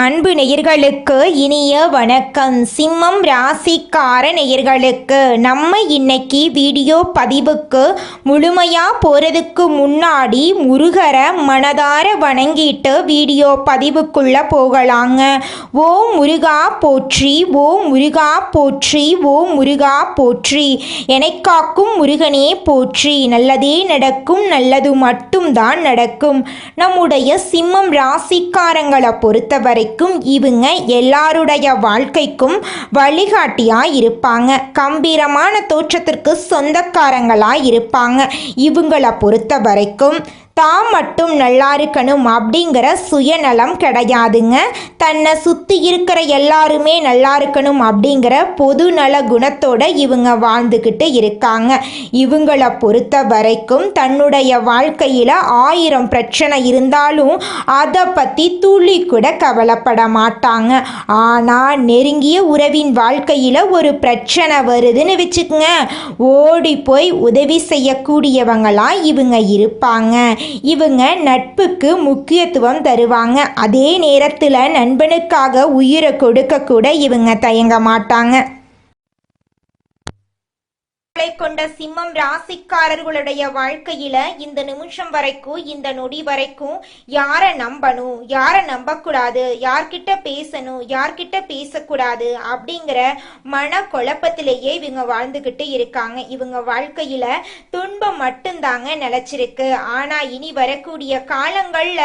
அன்பு நேயர்களுக்கு இனிய வணக்கம். சிம்மம் ராசிக்கார நேயர்களுக்கு நம்ம இன்னைக்கு வீடியோ பதிவுக்கு முழுமையா போறதுக்கு முன்னாடி முருகரை மனதார வணங்கிட்டு வீடியோ பதிவுக்குள்ள போகலாங்க. ஓ முருகா போற்றி, ஓ முருகா போற்றி, ஓ முருகா போற்றி, என்னை காக்கும் முருகனே போற்றி. நல்லதே நடக்கும், நல்லது மட்டும்தான் நடக்கும். நம்முடைய சிம்மம் ராசிக்காரங்களை பொறுத்தவரை இவங்க எல்லாருடைய வாழ்க்கைக்கும் வழிகாட்டியா இருப்பாங்க. கம்பீரமான தோற்றத்திற்கு சொந்தக்காரங்களா இருப்பாங்க. இவங்களை பொறுத்த வரைக்கும் தான் மட்டும் நல்லா இருக்கணும் அப்படிங்கிற சுயநலம் கிடையாதுங்க. தன்னை சுற்றி இருக்கிற எல்லாருமே நல்லா இருக்கணும் அப்படிங்கிற பொது நல குணத்தோட இவங்க வாழ்ந்துக்கிட்டு இருக்காங்க. இவங்களை பொறுத்த வரைக்கும் தன்னுடைய வாழ்க்கையில் 1000 பிரச்சனை இருந்தாலும் அதை பற்றி துளி கூட கவலைப்பட மாட்டாங்க. ஆனால் நெருங்கிய உறவின் வாழ்க்கையில் ஒரு பிரச்சனை வருதுன்னு வச்சுக்கோங்க, ஓடி போய் உதவி செய்யக்கூடியவங்களா இவங்க இருப்பாங்க. இவங்க நட்புக்கு முக்கியத்துவம் தருவாங்க. அதே நேரத்தில் நண்பனுக்காக உயிரை கொடுக்க கூட இவங்க தயங்க மாட்டாங்க. கொண்ட சிம்மம் ராசிக்காரர்களுடைய வாழ்க்கையில இந்த நிமிஷம் வரைக்கும், இந்த நொடி வரைக்கும் யாரை நம்பணும், யாரை நம்பக்கூடாது, யார்கிட்ட பேசணும், யார்கிட்ட பேசக்கூடாது அப்படிங்கிற மன குழப்பத்திலேயே இவங்க வாழ்ந்துகிட்டு இருக்காங்க. இவங்க வாழ்க்கையில துன்பம் மட்டும்தாங்க நிலைச்சிருக்கு. ஆனா இனி வரக்கூடிய காலங்கள்ல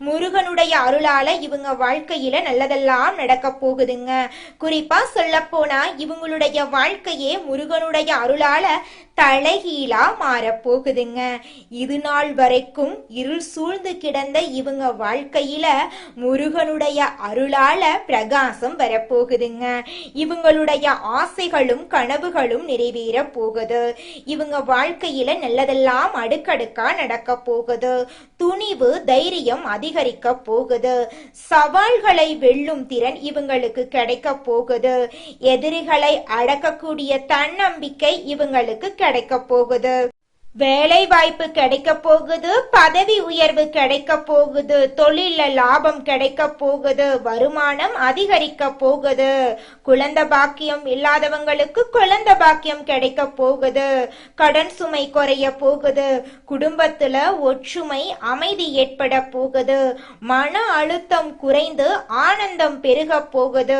முருகனுடைய அருளால இவங்க வாழ்க்கையில நல்லதெல்லாம் நடக்க போகுதுங்க. குறிப்பா சொல்ல போனா இவங்களுடைய வாழ்க்கையே முருகனுடைய அருளால தலைகீழா மாறப்போகுதுங்க. இது நாள் வரைக்கும் இருள் சூழ்ந்து கிடந்த இவங்க வாழ்க்கையில முருகனுடைய அருளால பிரகாசம் வரப்போகுதுங்க. இவங்களுடைய ஆசைகளும் கனவுகளும் நிறைவேற போகுது. இவங்க வாழ்க்கையில நல்லதெல்லாம் அடுக்கடுக்கா நடக்க போகுது. துணிவு தைரியம் அதிகரிக்க போகுது. சவால்களை வெல்லும் திறன் இவங்களுக்கு கிடைக்க போகுது. எதிரிகளை அடக்கக்கூடிய தன்னம்பிக்கை இவங்களுக்கு கிடைக்க போகுது. வேலை வாய்ப்பு கிடைக்க போகுது. பதவி உயர்வு கிடைக்க போகுது. தொழில லாபம் கிடைக்க போகுது. வருமானம் அதிகரிக்க போகுது. குழந்தை பாக்கியம் இல்லாதவங்களுக்கு குழந்தை பாக்கியம் கிடைக்க போகுது. கடன் சுமை குறைய போகுது. குடும்பத்துல ஒற்றுமை அமைதி ஏற்பட போகுது. மன அழுத்தம் குறைந்து ஆனந்தம் பெருக போகுது.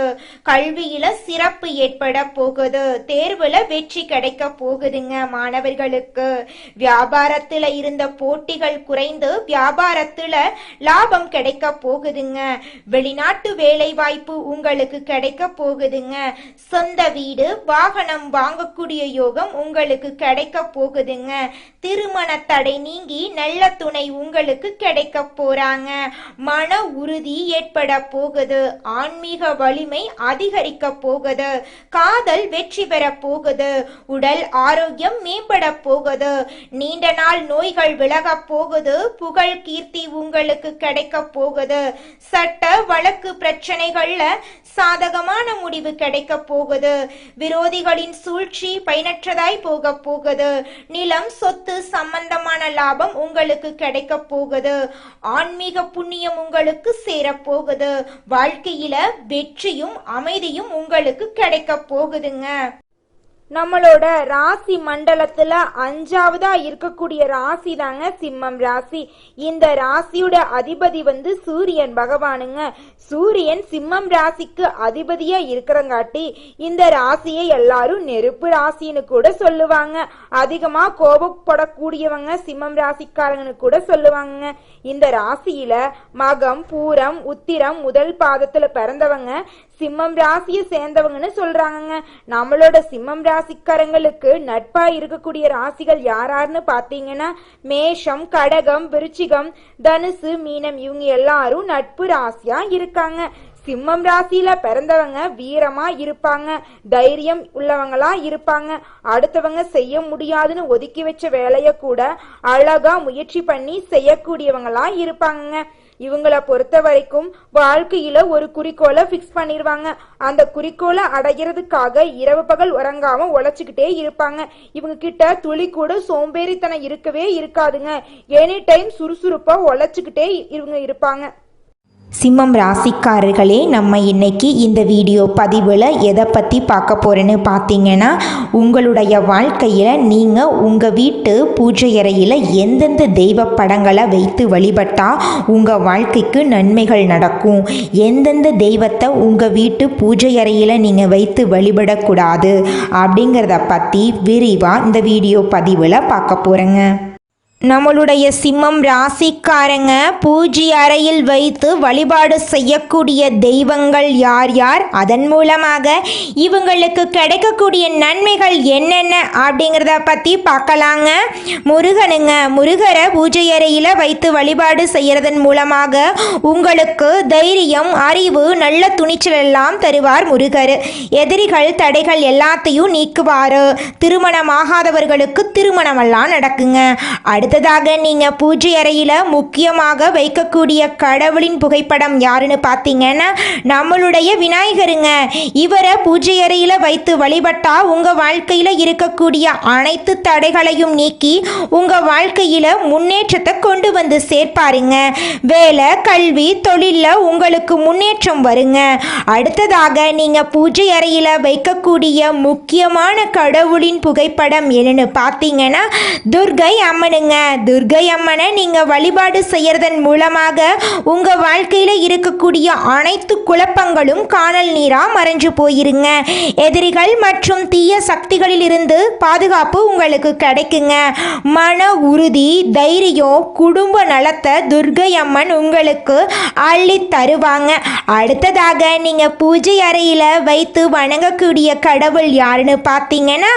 கல்வியில சிறப்பு ஏற்பட போகுது. தேர்வுல வெற்றி கிடைக்க போகுதுங்க மாணவர்களுக்கு. வியாபாரத்துல இருந்த போட்டிகள் குறைந்து வியாபாரத்துல லாபம் கிடைக்க போகுதுங்க. வெளிநாட்டு வேலை வாய்ப்பு உங்களுக்கு கிடைக்க போகுதுங்க. சொந்த வீடு வாகனம் வாங்கக்கூடிய யோகம் உங்களுக்கு கிடைக்க போகுதுங்க. திருமண தடை நீங்கி நல்ல துணை உங்களுக்கு கிடைக்க போறாங்க. மன உறுதி ஏற்பட போகுது. ஆன்மீக வலிமை அதிகரிக்க போகுது. காதல் வெற்றி பெற போகுது. உடல் ஆரோக்கியம் மேம்பட போகுது. நீண்ட நாள் நோய்கள் விலக போகுது. புகழ் கீர்த்தி உங்களுக்கு கிடைக்க போகுது. சட்ட வழக்கு பிரச்சனைகள்ல சாதகமான முடிவு கிடைக்க போகுது. விரோதிகளின் சூழ்ச்சி பயனற்றதாய் போக போகுது. நிலம் சொத்து சம்பந்தமான லாபம் உங்களுக்கு கிடைக்க போகுது. ஆன்மீக புண்ணியம் உங்களுக்கு சேர போகுது. வாழ்க்கையில வெற்றியும் அமைதியும் உங்களுக்கு கிடைக்க போகுதுங்க. நம்மளோட ராசி மண்டலத்துல 5வதா இருக்கக்கூடிய ராசி தாங்க சிம்மம் ராசி. இந்த ராசியோட அதிபதி சூரியன் பகவானுங்க. சூரியன் சிம்மம் ராசிக்கு அதிபதியா இருக்கிறங்காட்டி இந்த ராசியை எல்லாரும் நெருப்பு ராசின்னு கூட சொல்லுவாங்க. அதிகமா கோபப்படக்கூடியவங்க சிம்மம் ராசிக்காரங்கன்னு கூட சொல்லுவாங்க. இந்த ராசியில மகம் பூரம் உத்திரம் முதல் பாதத்துல பிறந்தவங்க சிம்மம் ராசியை சேர்ந்தவங்கன்னு சொல்றாங்க. நம்மளோட சிம்மம் ராசிக்காரங்களுக்கு நட்பா இருக்கக்கூடிய ராசிகள் யாராருன்னு பாத்தீங்கன்னா மேஷம் கடகம் விருச்சிகம் தனுசு மீனம். இவங்க எல்லாரும் நட்பு ராசியா இருக்காங்க. சிம்மம் ராசியில பிறந்தவங்க வீரமா இருப்பாங்க. தைரியம் உள்ளவங்களா இருப்பாங்க. அடுத்தவங்க செய்ய முடியாதுன்னு ஒதுக்கி வச்ச வேலைய கூட அழகா முயற்சி பண்ணி செய்யக்கூடியவங்களா இருப்பாங்க. இவங்களை பொறுத்த வரைக்கும் வாழ்க்கையில ஒரு குறிக்கோளை பிக்ஸ் பண்ணிடுவாங்க. அந்த குறிக்கோளை அடைகிறதுக்காக இரவு பகல் உறங்காம உழைச்சுக்கிட்டே இருப்பாங்க. இவங்க கிட்ட துளி கூட சோம்பேறித்தனம் இருக்கவே இருக்காதுங்க. எனி டைம் சுறுசுறுப்பா உழைச்சுக்கிட்டே இவங்க இருப்பாங்க. சிம்மம் ராசிக்காரர்களே, நம்ம இன்னைக்கு இந்த வீடியோ பதிவில் எதை பற்றி பார்க்க போகிறேன்னு பார்த்தீங்கன்னா, உங்களுடைய வாழ்க்கையில் நீங்கள் உங்கள் வீட்டு பூஜை அறையில் எந்தெந்த தெய்வ படங்களை வைத்து வழிபட்டால் உங்கள் வாழ்க்கைக்கு நன்மைகள் நடக்கும், எந்தெந்த தெய்வத்தை உங்கள் வீட்டு பூஜை அறையில் நீங்கள் வைத்து வழிபடக்கூடாது அப்படிங்கிறத பற்றி விரிவாக இந்த வீடியோ பதிவில் பார்க்க போகிறேங்க. நம்மளுடைய சிம்மம் ராசிக்காரங்க பூஜை அறையில் வைத்து வழிபாடு செய்யக்கூடிய தெய்வங்கள் யார் யார், அதன் மூலமாக இவங்களுக்கு கிடைக்கக்கூடிய நன்மைகள் என்னென்ன அப்படிங்கிறத பற்றி பார்க்கலாங்க. முருகனுங்க, முருகரை பூஜை அறையில் வைத்து வழிபாடு செய்கிறதன் மூலமாக உங்களுக்கு தைரியம், அறிவு, நல்ல துணிச்சல் எல்லாம் தருவார் முருகர். எதிரிகள், தடைகள் எல்லாத்தையும் நீக்குவார். திருமணமாகாதவர்களுக்கு திருமணமெல்லாம் நடக்குங்க. அடுத்ததாக நீங்கள் பூஜை அறையில் முக்கியமாக வைக்கக்கூடிய கடவுளின் புகைப்படம் யாருன்னு பார்த்தீங்கன்னா நம்மளுடைய விநாயகருங்க. இவரை பூஜை அறையில் வைத்து வழிபட்டா உங்கள் வாழ்க்கையில் இருக்கக்கூடிய அனைத்து தடைகளையும் நீக்கி உங்கள் வாழ்க்கையில் முன்னேற்றத்தை கொண்டு வந்து சேர்ப்பாருங்க. வேலை, கல்வி, தொழிலில் உங்களுக்கு முன்னேற்றம் வருங்க. அடுத்ததாக நீங்கள் பூஜை அறையில் வைக்கக்கூடிய முக்கியமான கடவுளின் புகைப்படம் என்னன்னு பார்த்தீங்கன்னா துர்கை அம்மனுங்க. துர்கை அம்மனை நீங்க வழிபாடு செய்யறதன் மூலமாக உங்க வாழ்க்கையில இருக்கக்கூடிய அனைத்து குழப்பங்களும் காணல் நீரா மறைஞ்சு போயிருங்க. எதிரிகள் மற்றும் தீய சக்திகளில் இருந்து பாதுகாப்பு உங்களுக்கு கிடைக்குங்க. மன உறுதி, தைரியம், குடும்ப நலத்தை துர்கை அம்மன் உங்களுக்கு அள்ளி தருவாங்க. அடுத்ததாக நீங்க பூஜை அறையில வைத்து வணங்கக்கூடிய கடவுள் யாருன்னு பார்த்தீங்கன்னா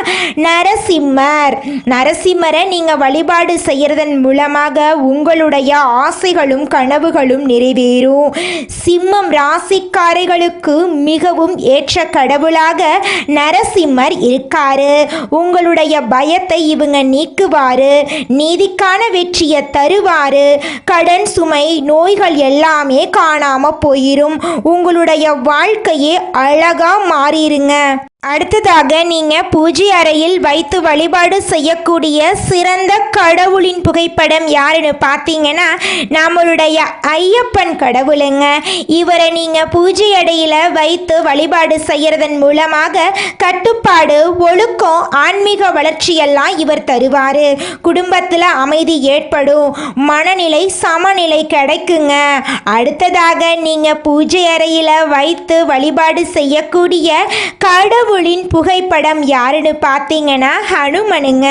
நரசிம்மர். நரசிம்மரை நீங்க வழிபாடு செய்யறதன் மூலமாக உங்களுடைய ஆசைகளும் கனவுகளும் நிறைவேறும். சிம்மம் ராசிக்காரர்களுக்கு மிகவும் ஏற்ற கடவுளாக நரசிம்மர் இருக்காரு. உங்களுடைய பயத்தை இவங்க நீக்குவாரு. நீதிக்கான வெற்றியை தருவாரு. கடன் சுமை, நோய்கள் எல்லாமே காணாம போயிரும். உங்களுடைய வாழ்க்கையே அழகா மாறிடுங்க. அடுத்ததாக நீங்கள் பூஜை அறையில் வைத்து வழிபாடு செய்யக்கூடிய சிறந்த கடவுளின் புகைப்படம் யாருன்னு பார்த்தீங்கன்னா நம்மளுடைய ஐயப்பன் கடவுளுங்க. இவரை நீங்கள் பூஜை அறையில் வைத்து வழிபாடு செய்யறதன் மூலமாக கட்டுப்பாடு, ஒழுக்கம், ஆன்மீக வளர்ச்சியெல்லாம் இவர் தருவார். குடும்பத்தில் அமைதி ஏற்படும். மனநிலை, சமநிலை கிடைக்குங்க. அடுத்ததாக நீங்கள் பூஜை அறையில் வைத்து வழிபாடு செய்யக்கூடிய கடவுளின் புகைப்படம் யாருன்னு பார்த்தீங்கன்னா ஹனுமனுங்க.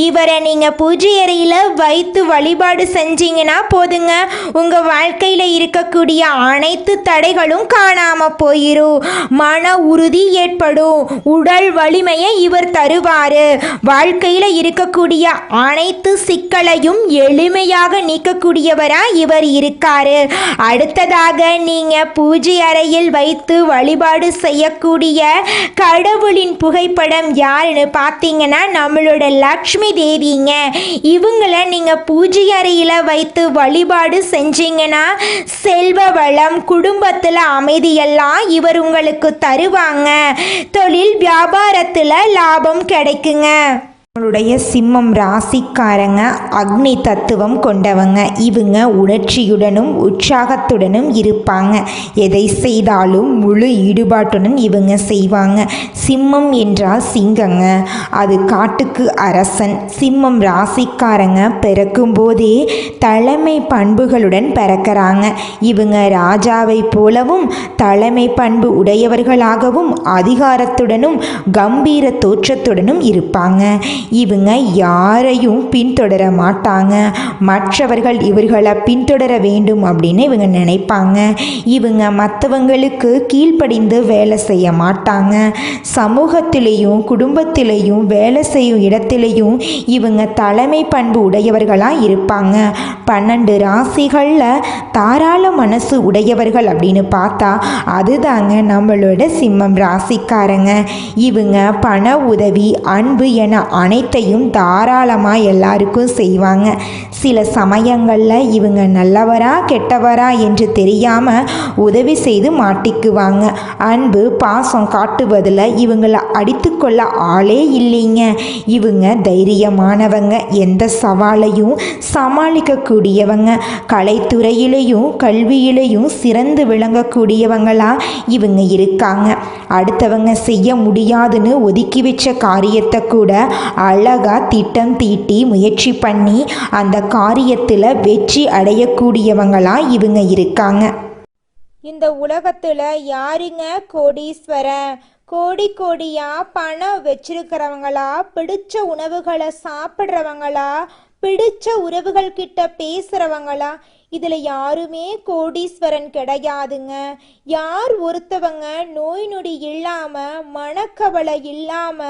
இவரை நீங்க பூஜை அறையில் வைத்து வழிபாடு செஞ்சீங்கன்னா போதுங்க, உங்க வாழ்க்கையில இருக்கக்கூடிய அனைத்து தடைகளும் காணாம போயிரும். மன உறுதி ஏற்படும். உடல் வலிமையை இவர் தருவாரு. வாழ்க்கையில இருக்கக்கூடிய அனைத்து சிக்கலையும் எளிமையாக நீக்கக்கூடியவரா இவர் இருக்காரு. அடுத்ததாக நீங்க பூஜை அறையில் வைத்து வழிபாடு செய்யக்கூடிய கடவுளின் புகைப்படம் யாருன்னு பார்த்தீங்கன்னா நம்மளோட லக்ஷ்மி தேவிங்க. இவங்களை நீங்கள் பூஜை அறையில் வைத்து வழிபாடு செஞ்சீங்கன்னா செல்வ வளம், குடும்பத்தில் அமைதியெல்லாம் இவர் உங்களுக்கு தருவாங்க. தொழில் வியாபாரத்தில் லாபம் கிடைக்குங்க. நம்மளுடைய சிம்மம் ராசிக்காரங்க அக்னி தத்துவம் கொண்டவங்க. இவங்க உணர்ச்சியுடனும் உற்சாகத்துடனும் இருப்பாங்க. எதை செய்தாலும் முழு ஈடுபாட்டுடன் இவங்க செய்வாங்க. சிம்மம் என்றால் சிங்கங்க, அது காட்டுக்கு அரசன். சிம்மம் ராசிக்காரங்க பிறக்கும் போதே தலைமை பண்புகளுடன் பிறக்கிறாங்க. இவங்க ராஜாவை போலவும் தலைமை பண்பு உடையவர்களாகவும் அதிகாரத்துடனும் கம்பீர தோற்றத்துடனும் இருப்பாங்க. இவங்க யாரையும் பின்தொடர மாட்டாங்க. மற்றவர்கள் இவர்களை பின்தொடர வேண்டும் அப்படின்னு இவங்க நினைப்பாங்க. இவங்க மற்றவங்களுக்கு கீழ்ப்படிந்து வேலை செய்ய மாட்டாங்க. சமூகத்திலேயும் குடும்பத்திலேயும் வேலை செய்யும் இடத்திலேயும் இவங்க தலைமை பண்பு உடையவர்களாக இருப்பாங்க. 12 ராசிகளில் தாராள மனசு உடையவர்கள் அப்படின்னு பார்த்தா அதுதாங்க நம்மளோட சிம்மம் ராசிக்காரங்க. இவங்க பண உதவி, அன்பு என அனைத்தையும் தாராளமாக எல்லாருக்கும் செய்வாங்க. சில சமயங்களில் இவங்க நல்லவரா கெட்டவரா என்று தெரியாமல் உதவி செய்து மாட்டிக்குவாங்க. அன்பு பாசம் காட்டுவதில் இவங்களை அடித்துக்கொள்ள ஆளே இல்லைங்க. இவங்க தைரியமானவங்க, எந்த சவாலையும் சமாளிக்கக்கூடியவங்க, கலைத்துறையிலையும் கல்வியிலையும் சிறந்து விளங்கக்கூடியவங்களா இவங்க இருக்காங்க. அடுத்தவங்க செய்ய முடியாதுன்னு ஒதுக்கி வச்ச காரியத்தை கூட அழகா திட்டம் தீட்டி முயற்சி பண்ணி அந்த காரியத்தில் வெற்றி அடையக்கூடியவங்களா இவங்க இருக்காங்க. இந்த உலகத்துல யாருங்க கோடீஸ்வரன்? கோடி கோடியா பணம் வச்சிருக்கிறவங்களா, பிடிச்ச உணவுகளை சாப்பிட்றவங்களா, பிடிச்ச உறவுகள் கிட்ட பேசுறவங்களா? இதுல யாருமே கோடீஸ்வரன் கிடையாதுங்க. யார் ஒருத்தவங்க நோய் நொடி இல்லாம மனக்கவலை இல்லாம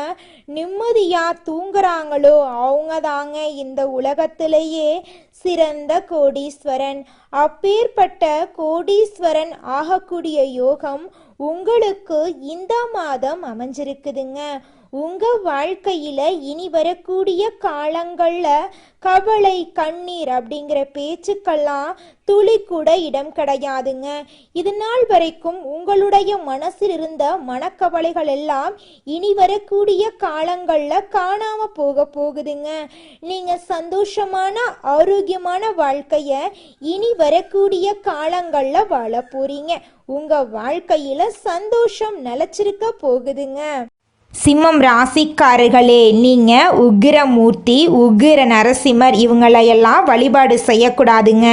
நிம்மதியா தூங்குறாங்களோ அவங்க தாங்க இந்த உலகத்திலேயே சிறந்த கோடீஸ்வரன். அப்பேற்பட்ட கோடீஸ்வரன் ஆகக்கூடிய யோகம் உங்களுக்கு இந்த மாதம் அமைஞ்சிருக்குதுங்க. உங்க வாழ்க்கையில இனி வரக்கூடிய காலங்கள்ல கவலை கண்ணீர் அப்படிங்கிற பேச்சுக்கெல்லாம் துளி கூட இடம் கிடையாதுங்க. இது நாள் வரைக்கும் உங்களுடைய மனசில் இருந்த மனக்கவலைகள் எல்லாம் இனி வரக்கூடிய காலங்கள்ல காணாம போகுதுங்க. நீங்க சந்தோஷமான ஆரோக்கியமான வாழ்க்கைய இனி வரக்கூடிய காலங்கள்ல வாழ போறீங்க. உங்க வாழ்க்கையில சந்தோஷம் நிலைச்சிருக்க போகுதுங்க. சிம்மம் ராசிக்காரர்களே, நீங்கள் உக்கிரமூர்த்தி, உக்கிர நரசிம்மர் இவங்களையெல்லாம் வழிபாடு செய்யக்கூடாதுங்க.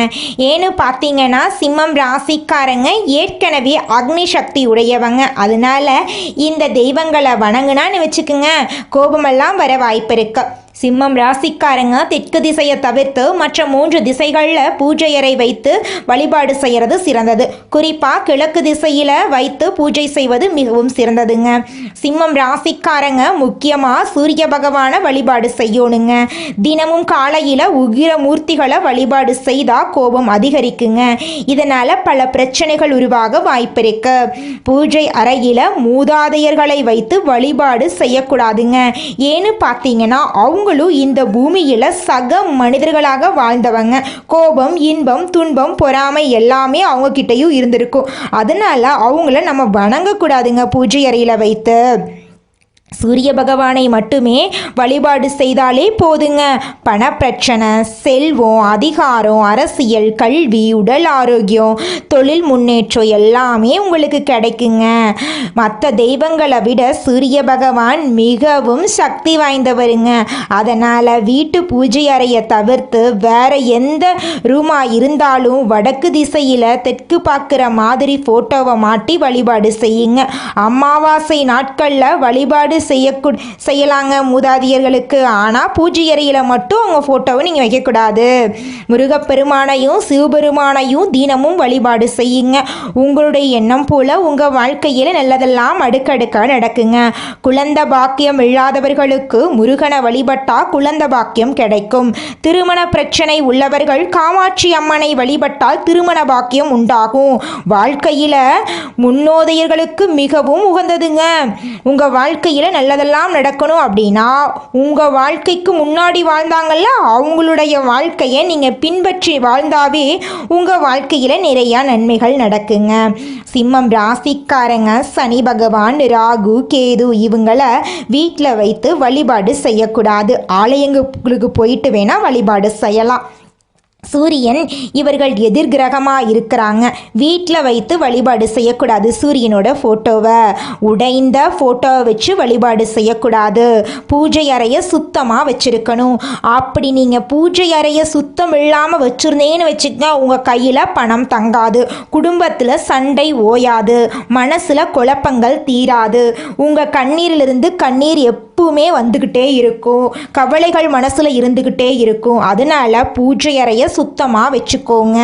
ஏன்னு பார்த்தீங்கன்னா சிம்மம் ராசிக்காரங்க ஏற்கனவே அக்னி சக்தி உடையவங்க. அதனால இந்த தெய்வங்களை வணங்குனான்னு வச்சுக்குங்க, கோபமெல்லாம் வர வாய்ப்பு இருக்கு. சிம்மம் ராசிக்காரங்க தெற்கு திசையை தவிர்த்து மற்ற 3 திசைகளில் பூஜை அறை வைத்து வழிபாடு செய்கிறது சிறந்தது. குறிப்பாக கிழக்கு திசையில் வைத்து பூஜை செய்வது மிகவும் சிறந்ததுங்க. சிம்மம் ராசிக்காரங்க முக்கியமாக சூரிய பகவானை வழிபாடு செய்யணுங்க. தினமும் காலையில் உக்கிர மூர்த்திகளை வழிபாடு செய்தால் கோபம் அதிகரிக்குங்க. இதனால் பல பிரச்சனைகள் உருவாக வாய்ப்பு இருக்கு. பூஜை அறையில் மூதாதையர்களை வைத்து வழிபாடு செய்யக்கூடாதுங்க. ஏன்னு பார்த்தீங்கன்னா அவங்களும் இந்த பூமியில சக மனிதர்களாக வாழ்ந்தவங்க. கோபம், இன்பம், துன்பம், பொறாமை எல்லாமே அவங்க கிட்டயும் இருந்திருக்கும். அதனால அவங்கள நம்ம வணங்கக்கூடாதுங்க பூஜை அறையில வைத்து. சூரிய பகவானை மட்டுமே வழிபாடு செய்தாலே போதுங்க. பணப்பிரச்சனை, செல்வம், அதிகாரம், அரசியல், கல்வி, உடல் ஆரோக்கியம், தொழில் முன்னேற்றம் எல்லாமே உங்களுக்கு கிடைக்குங்க. மற்ற தெய்வங்களை விட சூரிய பகவான் மிகவும் சக்தி வாய்ந்தவருங்க. அதனால் வீட்டு பூஜை அறையை தவிர்த்து வேற எந்த ரூமாக இருந்தாலும் வடக்கு திசையில் தெற்கு பார்க்குற மாதிரி ஃபோட்டோவை மாட்டி வழிபாடு செய்யுங்க. அமாவாசை நாட்களில் வழிபாடு செய்யலாங்க மூதாதியர்களுக்கு. ஆனால் பூஜை அறையில் மட்டும் அவங்க ஃபோட்டோவை நீங்கள் வைக்கக்கூடாது. முருகப்பெருமானையும் சிவபெருமானையும் தினமும் வழிபாடு செய்யுங்க. உங்களுடைய எண்ணம் போல உங்கள் வாழ்க்கையில் நல்லதெல்லாம் அடுக்கடுக்காக நடக்குங்க. குழந்தை பாக்கியம் இல்லாதவர்களுக்கு முருகனை வழிபட்டால் குழந்தை பாக்கியம் கிடைக்கும். திருமண பிரச்சனை உள்ளவர்கள் காமாட்சி அம்மனை வழிபட்டால் திருமண பாக்கியம் உண்டாகும். வாழ்க்கையில் முன்னோதையர்களுக்கு மிகவும் உகந்ததுங்க. உங்கள் வாழ்க்கையில் நல்லதெல்லாம் நடக்கணும் அப்படின்னா உங்கள் வாழ்க்கைக்கு முன்னாடி வாழ்ந்தாங்கல்ல அவங்களுடைய வாழ்க்கையை நீங்கள் பின்பற்றி வாழ்ந்தாவே உங்கள் வாழ்க்கையில் நிறையா நன்மைகள் நடக்குங்க. சிம்மம் ராசிக்காரங்க சனி பகவான், ராகு, கேது இவங்களை வீட்டில் வைத்து வழிபாடு செய்யக்கூடாது. ஆலயங்களுக்கு போயிட்டு வேணால் வழிபாடு செய்யலாம். சூரியன் இவர்கள் எதிர்கிரகமாக இருக்கிறாங்க. வீட்டில் வைத்து வழிபாடு செய்யக்கூடாது. சூரியனோட ஃபோட்டோவை, உடைந்த ஃபோட்டோவை வச்சு வழிபாடு செய்யக்கூடாது. பூஜை அறையை சுத்தமாக வச்சுருக்கணும். அப்படி நீங்கள் பூஜை அறையை சுத்தம் இல்லாமல் வச்சுருந்தேன்னு வச்சுக்கோங்க, உங்கள் கையில் பணம் தங்காது, குடும்பத்தில் சண்டை ஓயாது, மனசில் குழப்பங்கள் தீராது, உங்கள் கண்ணீரிலிருந்து கண்ணீர் எப்பவுமே வந்துக்கிட்டே இருக்கும், கவலைகள் மனசில் இருந்துக்கிட்டே இருக்கும். அதனால் பூஜை அறையை சுத்தமாக வச்சுக்கோங்க.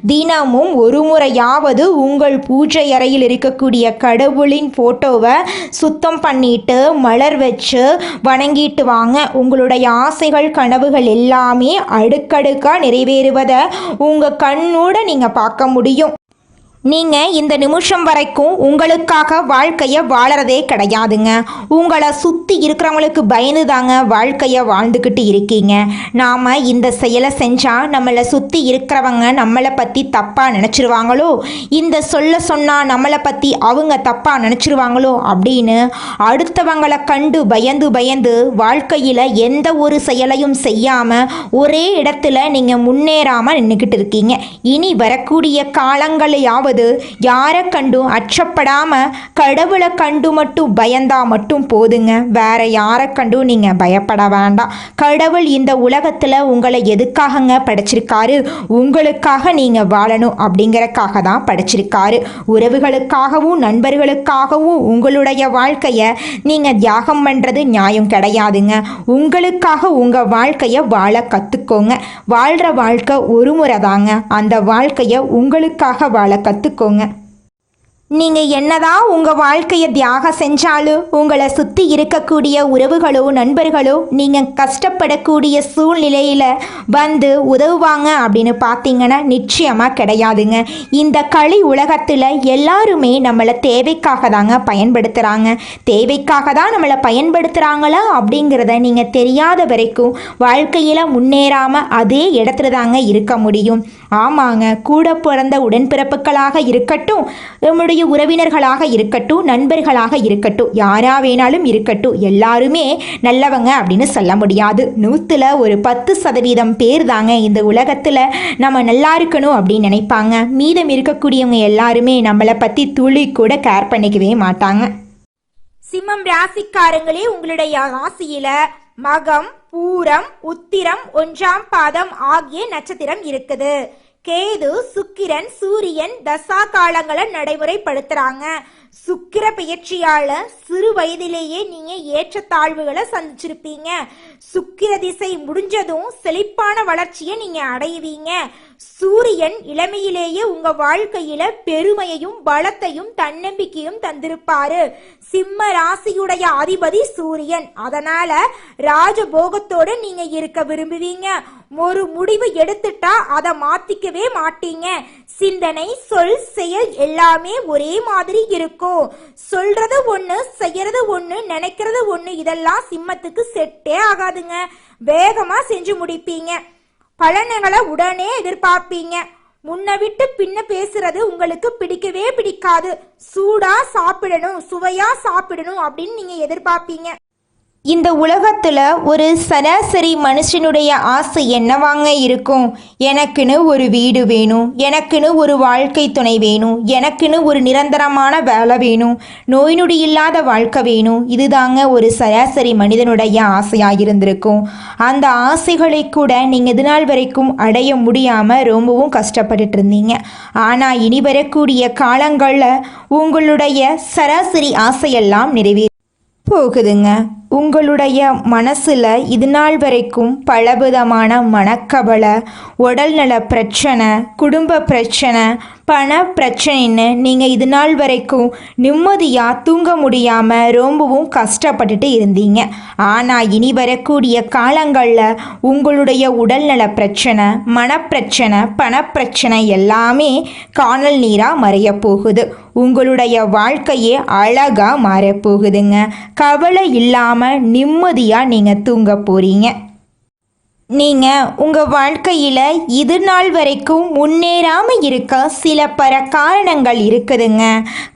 தினமும் ஒரு முறையாவது உங்கள் பூஜை அறையில் இருக்கக்கூடிய கடவுளின் ஃபோட்டோவை சுத்தம் பண்ணிட்டு மலர் வச்சு வணங்கிட்டு வாங்க. உங்களுடைய ஆசைகள் கனவுகள் எல்லாமே அடுக்கடுக்காக நிறைவேறுவதை உங்கள் கண்ணோட நீங்கள் பார்க்க முடியும். நீங்க இந்த நிமிஷம் வரைக்கும் உங்களுக்காக வாழ்க்கைய வாழறதே கிடையாதுங்க. உங்களை சுத்தி இருக்கிறவங்களுக்கு பயந்து தாங்க வாழ்க்கைய வாழ்ந்துக்கிட்டு இருக்கீங்க. நாம இந்த செயலை செஞ்சா நம்மளை சுத்தி இருக்கிறவங்க நம்மளை பத்தி தப்பா நினைச்சிருவாங்களோ, இந்த சொன்னா நம்மளை பத்தி அவங்க தப்பா நினைச்சிருவாங்களோ அப்படின்னு அடுத்தவங்களை கண்டு பயந்து பயந்து வாழ்க்கையில எந்த ஒரு செயலையும் செய்யாம ஒரே இடத்துல நீங்க முன்னேறாம நின்றுக்கிட்டு இருக்கீங்க. இனி வரக்கூடிய காலங்களையாவது யாரை கண்டும் அச்சப்படாம கடவுளை கண்டு மட்டும் பயந்தா மட்டும் போதுங்க. வேற யாரை கண்டும் நீங்க பயப்பட வேண்டாம். கடவுள் இந்த உலகத்துல உங்களை எதுக்காகங்க படைச்சிருக்காரு? உங்களுக்காக நீங்க வாழணும் அப்படிங்கறக்காக தான் படைச்சிருக்காரு. உறவுகளுக்காகவும் நண்பர்களுக்காகவும் உங்களுடைய வாழ்க்கைய நீங்க தியாகம் பண்றது நியாயம் கிடையாதுங்க. உங்களுக்காக உங்க வாழ்க்கைய வாழ கத்துக்கோங்க. வாழ்ற வாழ்க்கை ஒரு முறை தாங்க. அந்த வாழ்க்கைய உங்களுக்காக வாழ கத்துக்கோங்க. நீங்கள் என்னதான் உங்கள் வாழ்க்கையை தியாகம் செஞ்சாலும் உங்களை சுற்றி இருக்கக்கூடிய உறவுகளோ நண்பர்களோ நீங்கள் கஷ்டப்படக்கூடிய சூழ்நிலையில் வந்து உதவுவாங்க அப்படின்னு பார்த்தீங்கன்னா நிச்சயமாக கிடையாதுங்க. இந்த களி உலகத்தில் எல்லாருமே நம்மளை தேவைக்காக தாங்க பயன்படுத்துகிறாங்க. தேவைக்காக தான் நம்மளை பயன்படுத்துகிறாங்களா அப்படிங்கிறத நீங்கள் தெரியாத வரைக்கும் வாழ்க்கையில் முன்னேறாமல் அதே இடத்துல தாங்க இருக்க முடியும். ஆமாங்க, கூட பிறந்த உடன்பிறப்புகளாக இருக்கட்டும், நம்முடைய உறவினர்களாக இருக்கட்டும், நண்பர்களாக இருக்கட்டும், யாரா வேணாலும் இருக்கட்டும், எல்லாருமே நல்லவங்க அப்படின்னு சொல்ல முடியாது. 100ல் ஒரு 10% பேர் தாங்க இந்த உலகத்தில் நம்ம நல்லா இருக்கணும் அப்படின்னு நினைப்பாங்க. மீதம் இருக்கக்கூடியவங்க எல்லாருமே நம்மளை பற்றி துளி கூட கேர் பண்ணிக்கவே மாட்டாங்க. சிம்மம் ராசிக்காரங்களே, உங்களுடைய ராசியில மகம், பூரம், உத்திரம், 1ஆம் பாதம் ஆகிய நட்சத்திரம் இருக்குது. கேது, சுக்கிரன், சூரியன் தசா காலங்களை நடைமுறைப்படுத்துறாங்க. சுக்கிர பெயர்ச்சியால சிறு வயதிலேயே நீங்க ஏற்றத்தாழ்வுகளை சந்திச்சிருப்பீங்க. சுக்கிர திசை முடிஞ்சதும் செழிப்பான வளர்ச்சியை நீங்க அடைவீங்க. சூரியன் இளமையிலேயே உங்க வாழ்க்கையில பெருமையையும் பலத்தையும் தன்னம்பிக்கையும் தந்திருப்பாரு. சிம்ம ராசியுடைய அதிபதி சூரியன். அதனால ராஜபோகத்தோட நீங்க இருக்க விரும்புவீங்க. ஒரு முடிவு எடுத்துட்டா அதை மாத்திக்கவே மாட்டீங்க. சிந்தனை, சொல், செயல் எல்லாமே ஒரே மாதிரி இருக்கும். சொல்றது ஒண்ணு, செய்யறது ஒண்ணு, நினைக்கிறது ஒண்ணு. இதெல்லாம் சிம்மத்துக்கு செட்டே ஆகாதுங்க. வேகமா செஞ்சு முடிப்பீங்க. பலன்களை உடனே எதிர்பார்ப்பீங்க. முன்ன விட்டு பின்ன பேசுறது உங்களுக்கு பிடிக்கவே பிடிக்காது. சூடா சாப்பிடணும், சுவையா சாப்பிடணும் அப்படின்னு நீங்க எதிர்பார்ப்பீங்க. இந்த உலகத்தில் ஒரு சராசரி மனுஷனுடைய ஆசை என்னவாங்க இருக்கும்? எனக்குன்னு ஒரு வீடு வேணும், எனக்குன்னு ஒரு வாழ்க்கை துணை வேணும், எனக்குன்னு ஒரு நிரந்தரமான வேலை வேணும், நோய் நொடி இல்லாத வாழ்க்கை வேணும். இதுதாங்க ஒரு சராசரி மனிதனுடைய ஆசையாக இருந்திருக்கும். அந்த ஆசைகளை கூட நீங்கள் இது நாள் வரைக்கும் அடைய முடியாமல் ரொம்பவும் கஷ்டப்பட்டுட்டு இருந்தீங்க. ஆனால் இனி வரக்கூடிய காலங்களில் உங்களுடைய சராசரி ஆசையெல்லாம் நிறைவேறி போகுதுங்க. உங்களுடைய மனசில் இது நாள் வரைக்கும் பலவிதமான மனக்கவலை, உடல்நல பிரச்சனை, குடும்ப பிரச்சனை, பண பிரச்சனைன்னு நீங்கள் இது நாள் வரைக்கும் நிம்மதியாக தூங்க முடியாமல் ரொம்பவும் கஷ்டப்பட்டுட்டு இருந்தீங்க. ஆனால் இனி வரக்கூடிய காலங்களில் உங்களுடைய உடல்நல பிரச்சனை, மனப்பிரச்சனை, பணப்பிரச்சனை எல்லாமே காணல் நீராக மறைய போகுது. உங்களுடைய வாழ்க்கையே அழகாக மாறப்போகுதுங்க. கவலை இல்லாமல் நிம்மதியாக நீங்கள் தூங்க போகிறீங்க. நீங்கள் உங்கள் வாழ்க்கையில் இது நாள் வரைக்கும் முன்னேறாமல் இருக்க சில காரணங்கள் இருக்குதுங்க.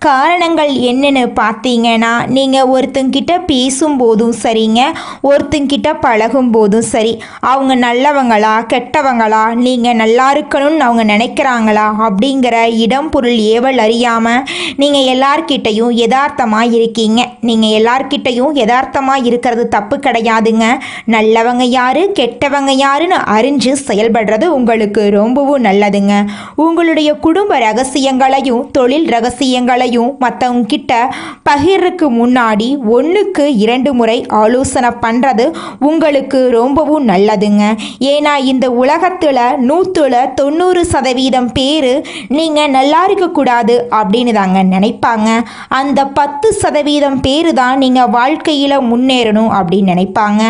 காரணங்கள் என்னென்னு பார்த்தீங்கன்னா, நீங்கள் ஒருத்தங்கிட்ட பேசும்போதும் சரிங்க, ஒருத்தங்கிட்ட பழகும் போதும் சரி, அவங்க நல்லவங்களா கெட்டவங்களா, நீங்கள் நல்லா இருக்கணும்னு அவங்க நினைக்கிறாங்களா அப்படிங்கிற இடம் பொருள் ஏவல் அறியாமல் நீங்கள் எல்லார்கிட்டையும் யதார்த்தமாக இருக்கீங்க. நீங்கள் எல்லார்கிட்டையும் யதார்த்தமாக இருக்கிறது தப்பு கிடையாதுங்க. நல்லவங்க யாரு கெட்டவங்க யாருன்னு அறிஞ்சு செயல்படுறது உங்களுக்கு ரொம்பவும் நல்லதுங்க. உங்களுடைய குடும்ப ரகசியங்களையும் தொழில் ரகசியங்களையும் மற்றவங்க கிட்ட பகிர்றதுக்கு முன்னாடி 1க்கு 2 முறை ஆலோசனை பண்ணுறது உங்களுக்கு ரொம்பவும் நல்லதுங்க. ஏன்னா இந்த உலகத்தில் 100ல் 90% பேர் நீங்கள் நல்லா இருக்கக்கூடாது அப்படின்னு தாங்க நினைப்பாங்க. அந்த 10% பேர் தான் நீங்கள் வாழ்க்கையில் முன்னேறணும் அப்படின்னு நினைப்பாங்க.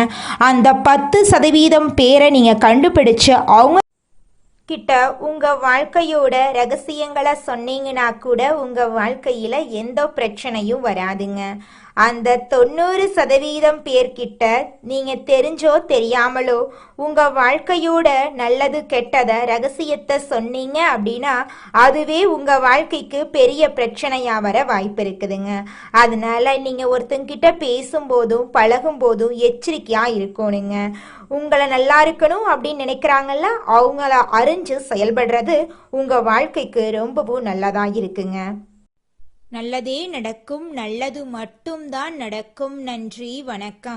அந்த 10% பேரை நீங்கள் கண்டுபிடிச்சு அவங்க கிட்ட உங்க வாழ்க்கையோட ரகசியங்களை சொன்னீங்கன்னா கூட உங்க வாழ்க்கையில எந்த பிரச்சனையும் வராதுங்க. அந்த 90% பேர்கிட்ட நீங்க தெரிஞ்சோ தெரியாமலோ உங்க வாழ்க்கையோட நல்லது கெட்டத ரகசியத்தை சொன்னீங்க அப்படின்னா அதுவே உங்க வாழ்க்கைக்கு பெரிய பிரச்சனையா வர வாய்ப்பு இருக்குதுங்க. அதனால நீங்க ஒருத்தங்கிட்ட பேசும்போதும் பழகும் போதும் எச்சரிக்கையா இருக்கணுங்க. உங்களை நல்லா இருக்கணும் அப்படின்னு நினைக்கிறாங்கல்ல, அவங்கள அறிஞ்சு செயல்படுறது உங்க வாழ்க்கைக்கு ரொம்பவும் நல்லதா இருக்குங்க. நல்லதே நடக்கும், நல்லது மட்டும்தான் நடக்கும். நன்றி, வணக்கம்.